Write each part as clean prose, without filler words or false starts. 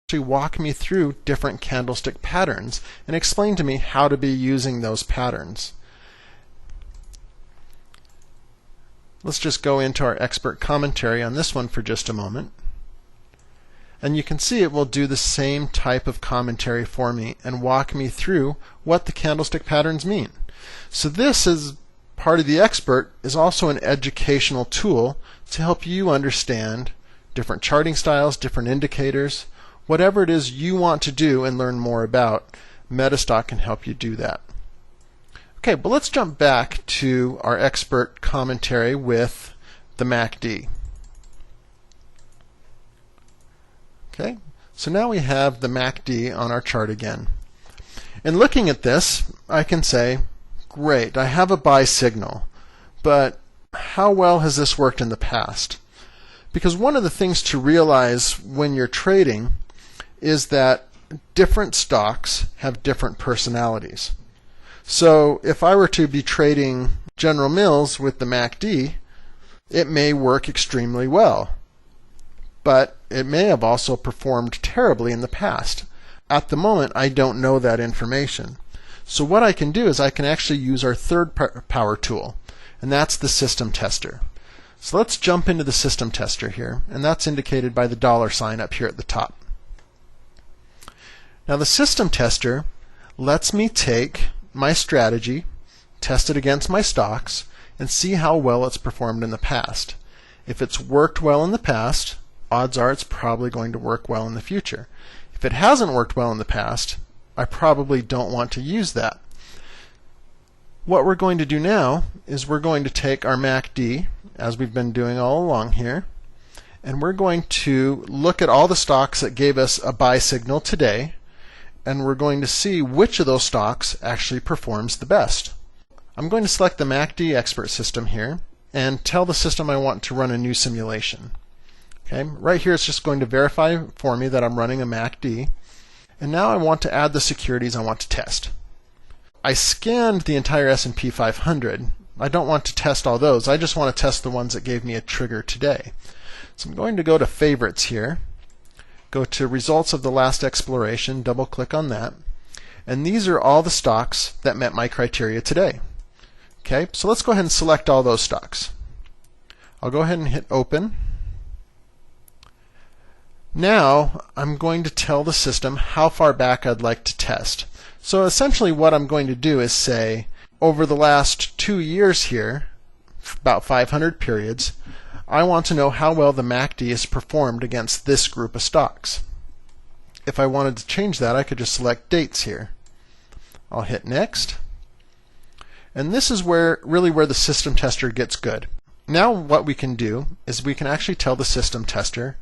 actually walk me through different candlestick patterns and explain to me how to be using those patterns. Let's just go into our expert commentary on this one for just a moment. And you can see it will do the same type of commentary for me and walk me through what the candlestick patterns mean. So this, is part of the expert, is also an educational tool to help you understand different charting styles, different indicators, whatever it is you want to do and learn more about. MetaStock can help you do that. Okay, but let's jump back to our expert commentary with the MACD. Okay, so now we have the MACD on our chart again. And looking at this, I can say, great, I have a buy signal, but how well has this worked in the past? Because one of the things to realize when you're trading is that different stocks have different personalities. So if I were to be trading General Mills with the MACD, it may work extremely well. But it may have also performed terribly in the past. At the moment, I don't know that information. So what I can do is I can actually use our third power tool, and that's the system tester. So let's jump into the system tester here, and that's indicated by the $sign up here at the top. Now the system tester lets me take my strategy, test it against my stocks, and see how well it's performed in the past. If it's worked well in the past, odds are it's probably going to work well in the future. If it hasn't worked well in the past, I probably don't want to use that. What we're going to do now is we're going to take our MACD, as we've been doing all along here, and we're going to look at all the stocks that gave us a buy signal today, and we're going to see which of those stocks actually performs the best. I'm going to select the MACD expert system here and tell the system I want to run a new simulation. Okay, right here it's just going to verify for me that I'm running a MACD, and now I want to add the securities I want to test. I scanned the entire S&P 500. I don't want to test all those. I just want to test the ones that gave me a trigger today. So I'm going to go to favorites here, go to results of the last exploration, double click on that, and these are all the stocks that met my criteria today. Okay, so let's go ahead and select all those stocks. I'll go ahead and hit open. Now I'm going to tell the system how far back I'd like to test. So essentially what I'm going to do is say, over the last 2 years here, about 500 periods, I want to know how well the MACD has performed against this group of stocks. If I wanted to change that, I could just select dates here. I'll hit next. And this is really where the system tester gets good. Now what we can do is we can actually tell the system tester,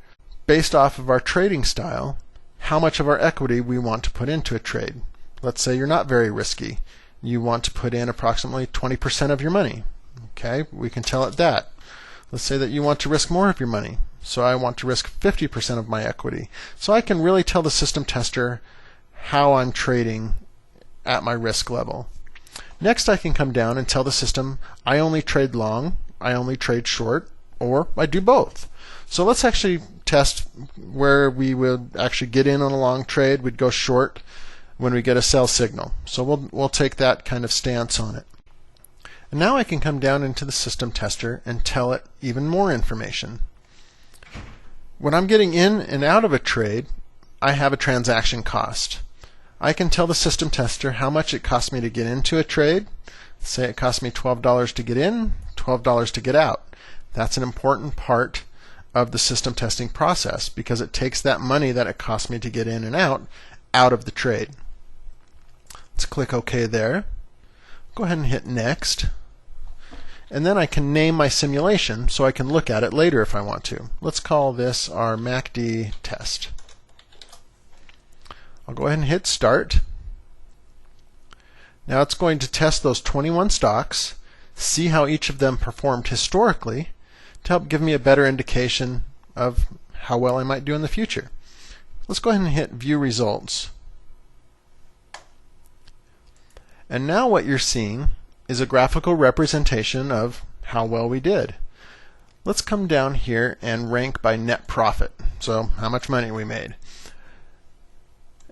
based off of our trading style, how much of our equity we want to put into a trade. Let's say you're not very risky. You want to put in approximately 20% of your money. Okay, we can tell it that. Let's say that you want to risk more of your money. So I want to risk 50% of my equity. So I can really tell the system tester how I'm trading at my risk level. Next, I can come down and tell the system I only trade long, I only trade short, or I do both. So let's actually test where we would actually get in on a long trade. We'd go short when we get a sell signal. So we'll take that kind of stance on it. And now I can come down into the system tester and tell it even more information. When I'm getting in and out of a trade, I have a transaction cost. I can tell the system tester how much it costs me to get into a trade. Say it costs me $12 to get in, $12 to get out. That's an important part of the system testing process because it takes that money that it costs me to get in and out of the trade. Let's click OK there. Go ahead and hit next. And then I can name my simulation so I can look at it later if I want to. Let's call this our MACD test. I'll go ahead and hit start. Now it's going to test those 21 stocks, see how each of them performed historically to help give me a better indication of how well I might do in the future. Let's go ahead and hit view results. And now what you're seeing is a graphical representation of how well we did. Let's come down here and rank by net profit, so how much money we made.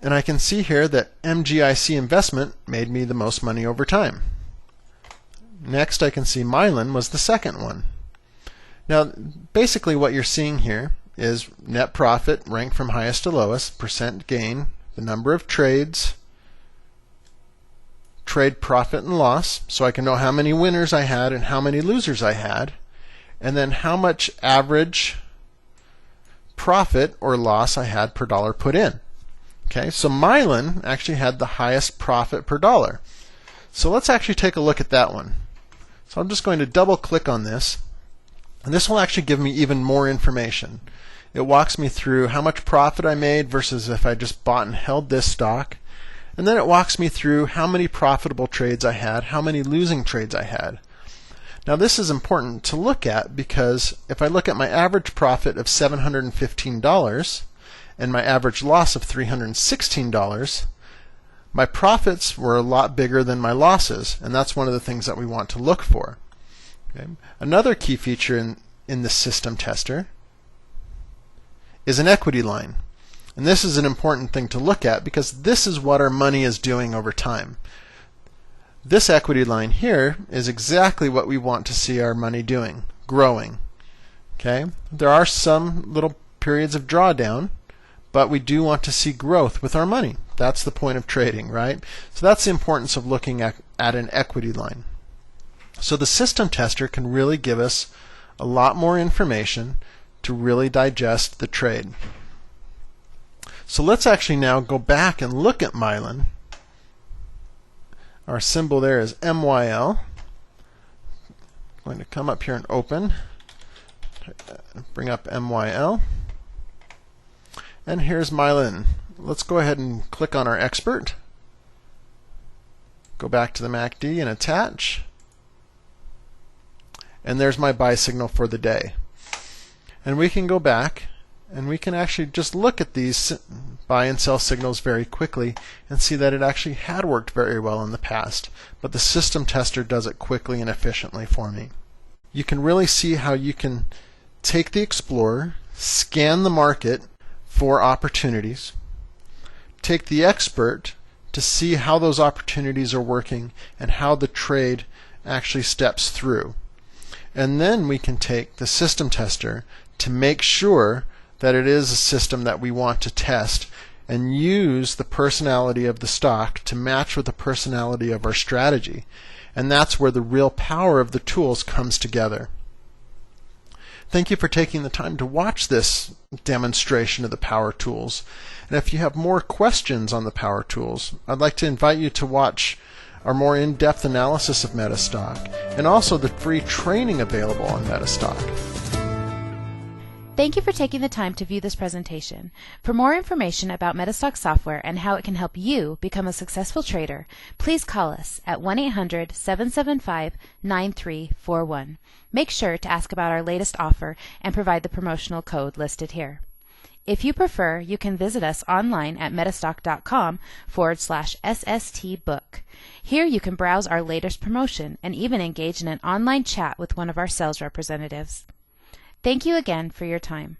And I can see here that MGIC investment made me the most money over time. Next, I can see Mylan was the second one. Now, basically what you're seeing here is net profit ranked from highest to lowest, percent gain, the number of trades, trade profit and loss, so I can know how many winners I had and how many losers I had, and then how much average profit or loss I had per dollar put in. Okay, so Mylan actually had the highest profit per dollar. So let's actually take a look at that one. So I'm just going to double click on this, and this will actually give me even more information. It walks me through how much profit I made versus if I just bought and held this stock. And then it walks me through how many profitable trades I had, how many losing trades I had. Now this is important to look at because if I look at my average profit of $715 and my average loss of $316, my profits were a lot bigger than my losses, and that's one of the things that we want to look for. Okay. Another key feature in the system tester is an equity line. And this is an important thing to look at because this is what our money is doing over time. This equity line here is exactly what we want to see our money doing, growing. Okay? There are some little periods of drawdown, but we do want to see growth with our money. That's the point of trading, right? So that's the importance of looking at an equity line. So the system tester can really give us a lot more information to really digest the trade. So let's actually now go back and look at Mylan. Our symbol there is MYL. I'm going to come up here and open, bring up MYL. And here's Mylan. Let's go ahead and click on our expert. Go back to the MACD and attach. And there's my buy signal for the day. And we can go back and we can actually just look at these buy and sell signals very quickly and see that it actually had worked very well in the past, but the system tester does it quickly and efficiently for me. You can really see how you can take the Explorer, scan the market for opportunities, take the expert to see how those opportunities are working and how the trade actually steps through. And then we can take the system tester to make sure that it is a system that we want to test and use the personality of the stock to match with the personality of our strategy. And that's where the real power of the tools comes together. Thank you for taking the time to watch this demonstration of the Power Tools. And if you have more questions on the Power Tools, I'd like to invite you to watch our more in-depth analysis of MetaStock and also the free training available on MetaStock. Thank you for taking the time to view this presentation. For more information about MetaStock software and how it can help you become a successful trader, please call us at 1-800-775-9341. Make sure to ask about our latest offer and provide the promotional code listed here. If you prefer, you can visit us online at metastock.com/SSTbook. Here you can browse our latest promotion and even engage in an online chat with one of our sales representatives. Thank you again for your time.